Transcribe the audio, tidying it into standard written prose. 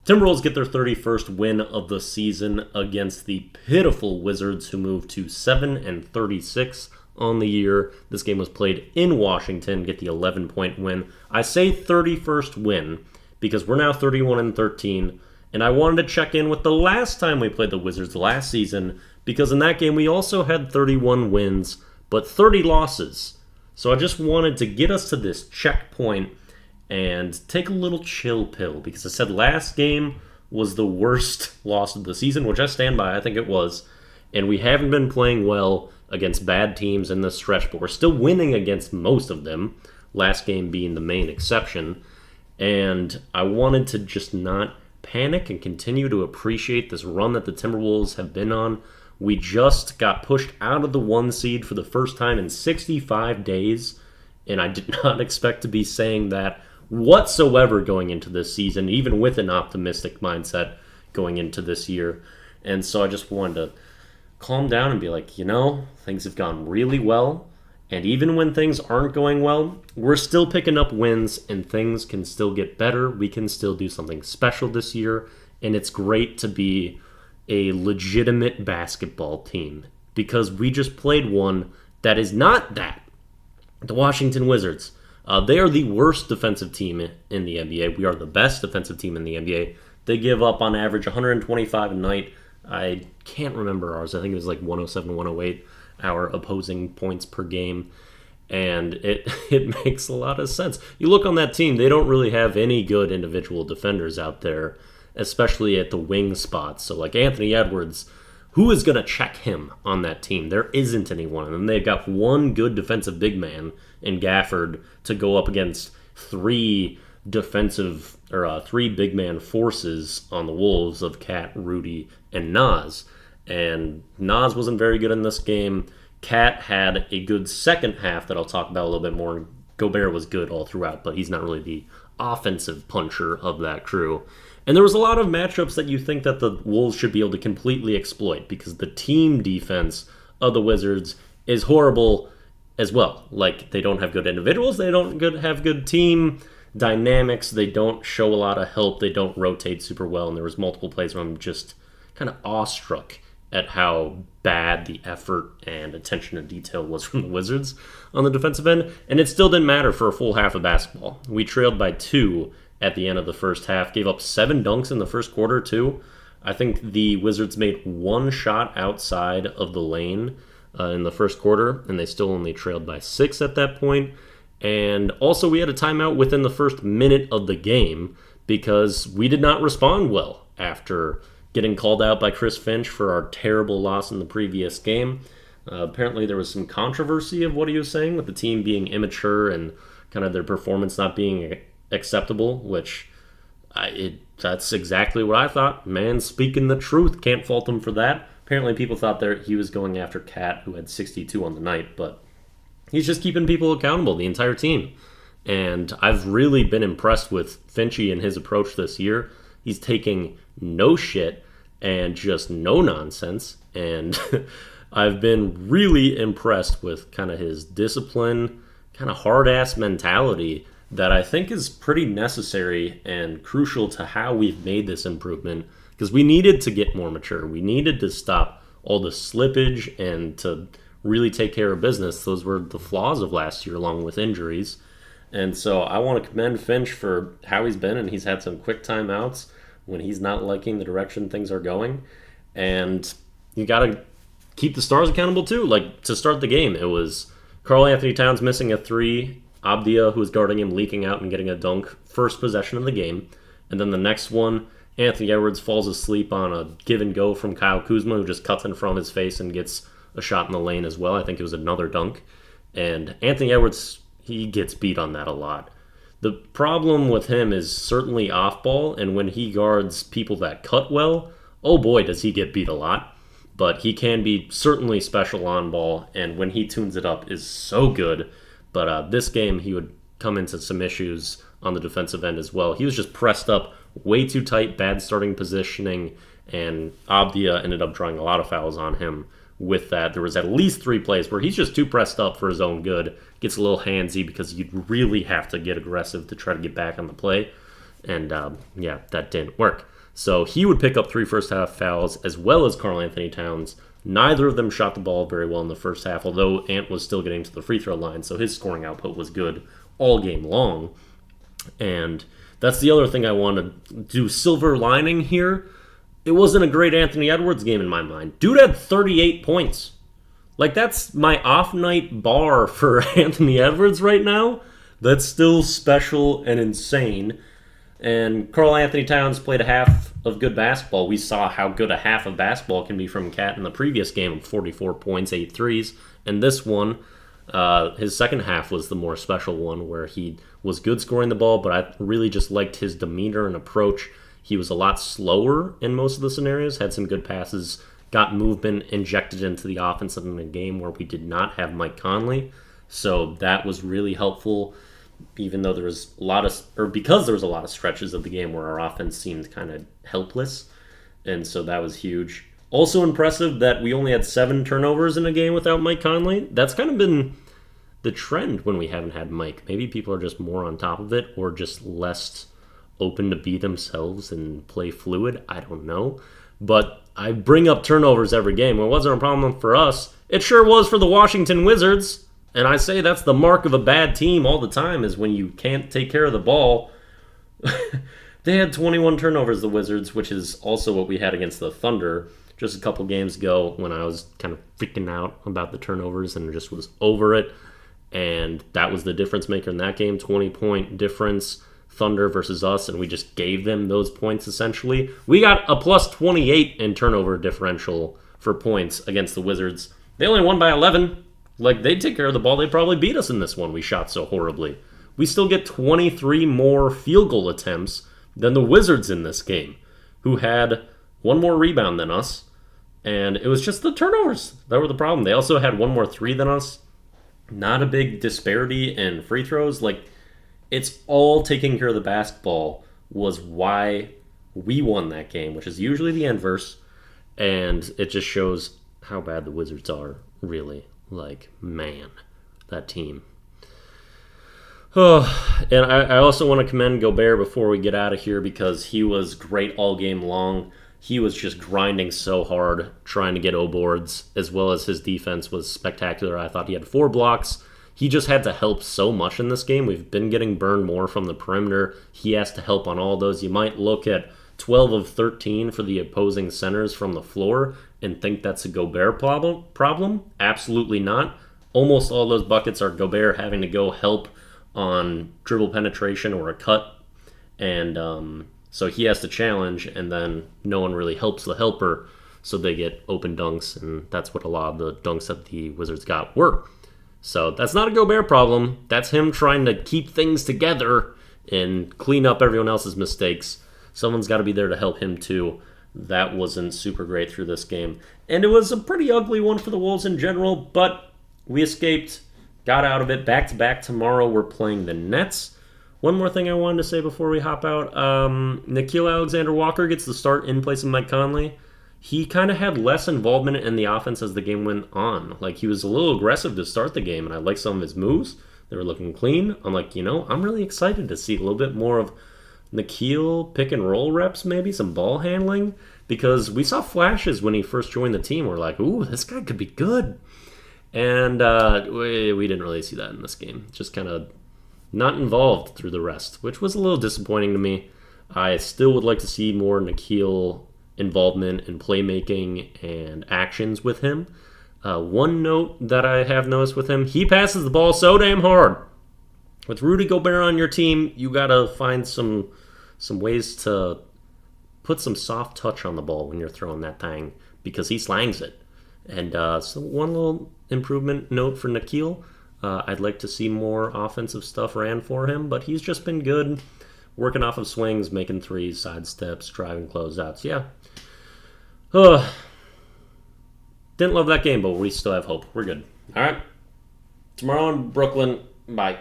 Timberwolves get their 31st win of the season against the pitiful Wizards, who moved to 7-36 on the year. This game was played in Washington, get the 11-point win. I say 31st win because we're now 31-13, and I wanted to check in with the last time we played the Wizards last season, because in that game we also had 31 wins, but 30 losses. So I just wanted to get us to this checkpoint and take a little chill pill, because I said last game was the worst loss of the season, which I stand by, I think it was, and we haven't been playing well against bad teams in this stretch, but we're still winning against most of them, last game being the main exception, and I wanted to just not panic and continue to appreciate this run that the Timberwolves have been on. We just got pushed out of the 1 seed for the first time in 65 days, and I did not expect to be saying that whatsoever going into this season, even with an optimistic mindset going into this year. And so I just wanted to calm down and be like, things have gone really well, and even when things aren't going well, we're still picking up wins, and things can still get better. We can still do something special this year, and it's great to be a legitimate basketball team, because we just played one that is not that. The Washington Wizards. They are the worst defensive team in the NBA. We are the best defensive team in the NBA. They give up on average 125 a night. I can't remember ours. I think it was like 107, 108 our opposing points per game. And it makes a lot of sense. You look on that team, they don't really have any good individual defenders out there, especially at the wing spots. So like Anthony Edwards, who is going to check him on that team? There isn't anyone. And they've got one good defensive big man in Gafford to go up against three big man forces on the Wolves of Cat, Rudy, and Nas. And Nas wasn't very good in this game. Cat had a good second half that I'll talk about a little bit more. Gobert was good all throughout, but he's not really the offensive puncher of that crew. And there was a lot of matchups that you think that the Wolves should be able to completely exploit, because the team defense of the Wizards is horrible as well. Like, they don't have good individuals, they don't have good team dynamics, they don't show a lot of help, they don't rotate super well, and there was multiple plays where I'm just kind of awestruck at how bad the effort and attention to detail was from the Wizards on the defensive end, and it still didn't matter for a full half of basketball. We trailed by 2 at the end of the first half, gave up 7 dunks in the first quarter too. I think the Wizards made 1 shot outside of the lane in the first quarter, and they still only trailed by 6 at that point. And also we had a timeout within the first minute of the game because we did not respond well after getting called out by Chris Finch for our terrible loss in the previous game. Apparently there was some controversy of what he was saying, with the team being immature and kind of their performance not being acceptable, which that's exactly what I thought. Man speaking the truth, can't fault him for that. Apparently people thought that he was going after Cat, who had 62 on the night, but he's just keeping people accountable, the entire team. And I've really been impressed with Finchy and his approach this year. He's taking no shit and just no nonsense, and I've been really impressed with kind of his discipline, kind of hard-ass mentality that I think is pretty necessary and crucial to how we've made this improvement, because we needed to get more mature. We needed to stop all the slippage and to really take care of business. Those were the flaws of last year, along with injuries. And so I want to commend Finch for how he's been, and he's had some quick timeouts when he's not liking the direction things are going. And you got to keep the stars accountable too. Like, to start the game, it was Karl Anthony Towns missing a 3, Abdia, who was guarding him, leaking out and getting a dunk, first possession of the game. And then the next one, Anthony Edwards falls asleep on a give and go from Kyle Kuzma, who just cuts in front of his face and gets a shot in the lane as well. I think it was another dunk. And Anthony Edwards, he gets beat on that a lot. The problem with him is certainly off ball, and when he guards people that cut well, oh boy, does he get beat a lot. But he can be certainly special on ball, and when he tunes it up is so good. But this game, he would come into some issues on the defensive end as well. He was just pressed up way too tight, bad starting positioning, and Abdia ended up drawing a lot of fouls on him with that. There was at least 3 plays where he's just too pressed up for his own good, gets a little handsy because you'd really have to get aggressive to try to get back on the play. And yeah, that didn't work. So he would pick up 3 first-half fouls as well as Karl Anthony Towns. Neither of them shot the ball very well in the first half, although Ant was still getting to the free throw line, so his scoring output was good all game long. And that's the other thing I want to do. Silver lining here, it wasn't a great Anthony Edwards game in my mind. Dude had 38 points. Like, that's my off-night bar for Anthony Edwards right now. That's still special and insane. And Karl Anthony Towns played a half of good basketball. We saw how good a half of basketball can be from Cat in the previous game, 44 points, 8 threes. And this one, his second half was the more special one, where he was good scoring the ball, but I really just liked his demeanor and approach. He was a lot slower in most of the scenarios, had some good passes, got movement injected into the offense in a game where we did not have Mike Conley. So that was really helpful. Even though there was because there was a lot of stretches of the game where our offense seemed kind of helpless. And so that was huge. Also impressive that we only had 7 turnovers in a game without Mike Conley. That's kind of been the trend when we haven't had Mike. Maybe people are just more on top of it or just less open to be themselves and play fluid. I don't know. But I bring up turnovers every game. Well, it wasn't a problem for us. It sure was for the Washington Wizards. And I say that's the mark of a bad team all the time, is when you can't take care of the ball. They had 21 turnovers, the Wizards, which is also what we had against the Thunder just a couple games ago when I was kind of freaking out about the turnovers and just was over it. And that was the difference maker in that game, 20-point difference, Thunder versus us, and we just gave them those points essentially. We got a plus 28 in turnover differential for points against the Wizards. They only won by 11. Like, they'd take care of the ball. They'd probably beat us in this one. We shot so horribly. We still get 23 more field goal attempts than the Wizards in this game, who had 1 more rebound than us. And it was just the turnovers that were the problem. They also had 1 more 3 than us. Not a big disparity in free throws. Like, it's all taking care of the basketball was why we won that game, which is usually the inverse. And it just shows how bad the Wizards are, really. Like, man, that team. Oh, and I also want to commend Gobert before we get out of here, because he was great all game long. He was just grinding so hard, trying to get O boards, as well as his defense was spectacular. I thought he had 4 blocks. He just had to help so much in this game. We've been getting burned more from the perimeter. He has to help on all those. You might look at 12 of 13 for the opposing centers from the floor and think that's a Gobert problem. Absolutely not. Almost all those buckets are Gobert having to go help on dribble penetration or a cut. And so he has to challenge, and then no one really helps the helper, so they get open dunks, and that's what a lot of the dunks that the Wizards got were. So that's not a Gobert problem. That's him trying to keep things together and clean up everyone else's mistakes. Someone's got to be there to help him too. That wasn't super great through this game. And it was a pretty ugly one for the Wolves in general, but we escaped, got out of it. Back-to-back tomorrow, we're playing the Nets. One more thing I wanted to say before we hop out. Nickeil Alexander-Walker gets the start in place of Mike Conley. He kind of had less involvement in the offense as the game went on. Like, he was a little aggressive to start the game, and I liked some of his moves. They were looking clean. I'm like, I'm really excited to see a little bit more of Nickeil pick and roll reps, maybe some ball handling, because we saw flashes when he first joined the team. We're like, ooh, this guy could be good. And we didn't really see that in this game. Just kind of not involved through the rest, which was a little disappointing to me. I still would like to see more Nickeil involvement in playmaking and actions with him. One note that I have noticed with him, he passes the ball so damn hard. With Rudy Gobert on your team, you got to find some ways to put some soft touch on the ball when you're throwing that thing, because he slangs it. And so one little improvement note for Nickeil. I'd like to see more offensive stuff ran for him, but he's just been good working off of swings, making threes, side steps, driving closeouts. Yeah. Didn't love that game, but we still have hope. We're good. All right. Tomorrow in Brooklyn. Bye.